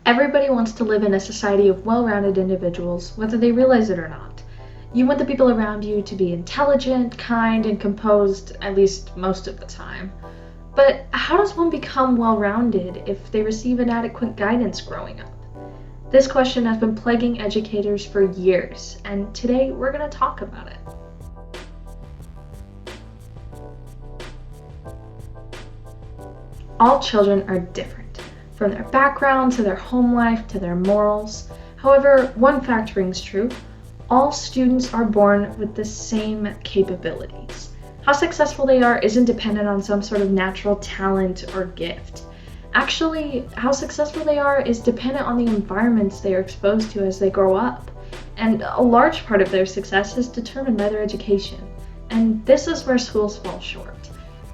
Everybody wants to live in a society of well-rounded individuals, whether they realize it or not. You want the people around you to be intelligent, kind, and composed, at least most of the time. But how does one become well-rounded if they receive inadequate guidance growing up? This question has been plaguing educators for years, and today we're going to talk about it. All children are different, from their background to their home life to their morals. However, one fact rings true: all students are born with the same capabilities. How successful they are isn't dependent on some sort of natural talent or gift. Actually, how successful they are is dependent on the environments they are exposed to as they grow up. And a large part of their success is determined by their education. And this is where schools fall short.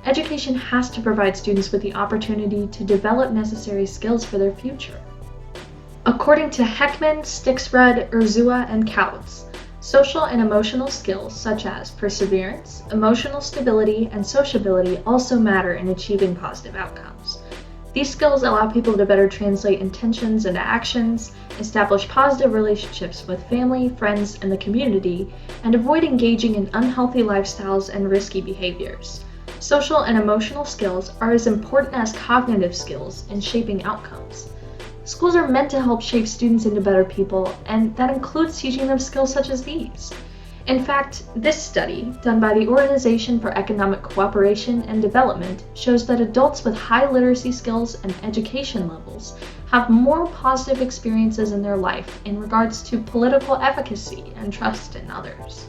Education has to provide students with the opportunity to develop necessary skills for their future. According to Heckman, Stixrud, Urzua, and Kautz, social and emotional skills such as perseverance, emotional stability, and sociability also matter in achieving positive outcomes. These skills allow people to better translate intentions into actions, establish positive relationships with family, friends, and the community, and avoid engaging in unhealthy lifestyles and risky behaviors. Social and emotional skills are as important as cognitive skills in shaping outcomes. Schools are meant to help shape students into better people, and that includes teaching them skills such as these. In fact, this study, done by the Organization for Economic Cooperation and Development, shows that adults with high literacy skills and education levels have more positive experiences in their life in regards to political efficacy and trust in others.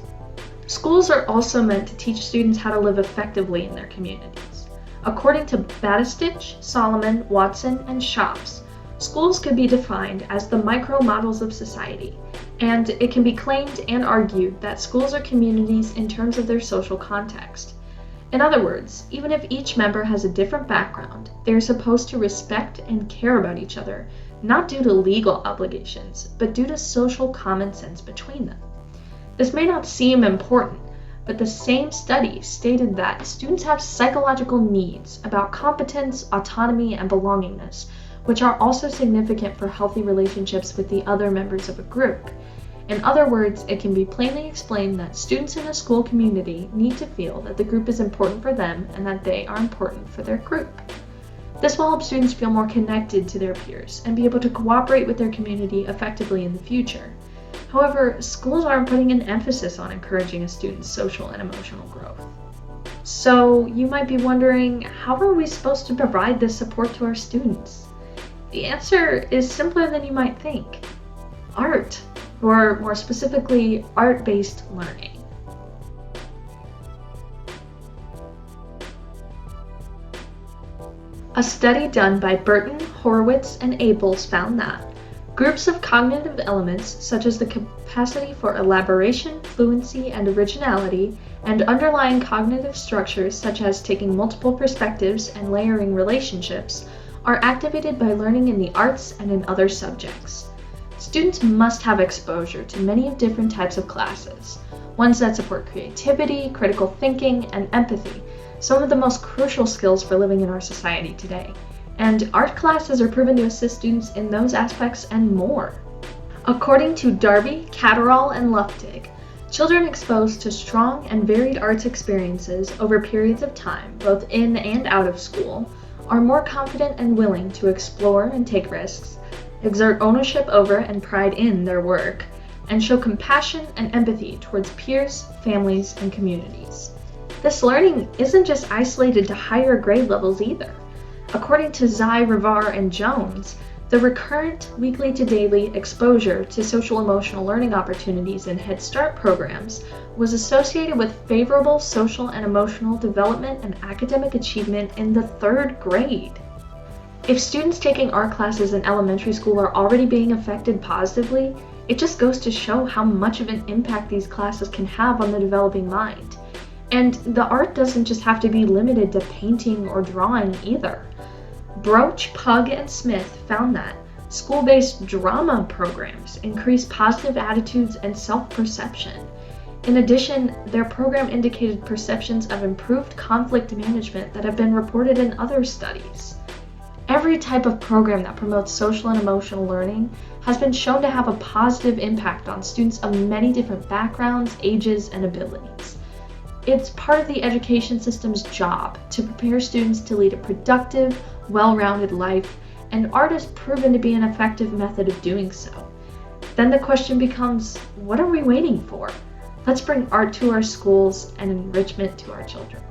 Schools are also meant to teach students how to live effectively in their communities. According to Batistich, Solomon, Watson, and Shops, schools could be defined as the micro-models of society, and it can be claimed and argued that schools are communities in terms of their social context. In other words, even if each member has a different background, they are supposed to respect and care about each other, not due to legal obligations, but due to social common sense between them. This may not seem important, but the same study stated that students have psychological needs about competence, autonomy, and belongingness, which are also significant for healthy relationships with the other members of a group. In other words, it can be plainly explained that students in a school community need to feel that the group is important for them and that they are important for their group. This will help students feel more connected to their peers and be able to cooperate with their community effectively in the future. However, schools aren't putting an emphasis on encouraging a student's social and emotional growth. So you might be wondering, how are we supposed to provide this support to our students? The answer is simpler than you might think: art, or more specifically, art-based learning. A study done by Burton, Horowitz, and Abels found that groups of cognitive elements such as the capacity for elaboration, fluency, and originality, and underlying cognitive structures such as taking multiple perspectives and layering relationships are activated by learning in the arts and in other subjects. Students must have exposure to many different types of classes, ones that support creativity, critical thinking, and empathy, some of the most crucial skills for living in our society today. And art classes are proven to assist students in those aspects and more. According to Darby, Catterall, and Luftig, children exposed to strong and varied arts experiences over periods of time, both in and out of school, are more confident and willing to explore and take risks, exert ownership over and pride in their work, and show compassion and empathy towards peers, families, and communities. This learning isn't just isolated to higher grade levels either. According to Zai, Rivar, and Jones, the recurrent weekly to daily exposure to social emotional learning opportunities in Head Start programs was associated with favorable social and emotional development and academic achievement in the 3rd grade. If students taking art classes in elementary school are already being affected positively, it just goes to show how much of an impact these classes can have on the developing mind. And the art doesn't just have to be limited to painting or drawing either. Broach, Pug, and Smith found that school-based drama programs increase positive attitudes and self-perception. In addition, their program indicated perceptions of improved conflict management that have been reported in other studies. Every type of program that promotes social and emotional learning has been shown to have a positive impact on students of many different backgrounds, ages, and abilities. It's part of the education system's job to prepare students to lead a productive, well-rounded life, and art has proven to be an effective method of doing so. Then the question becomes, what are we waiting for? Let's bring art to our schools and enrichment to our children.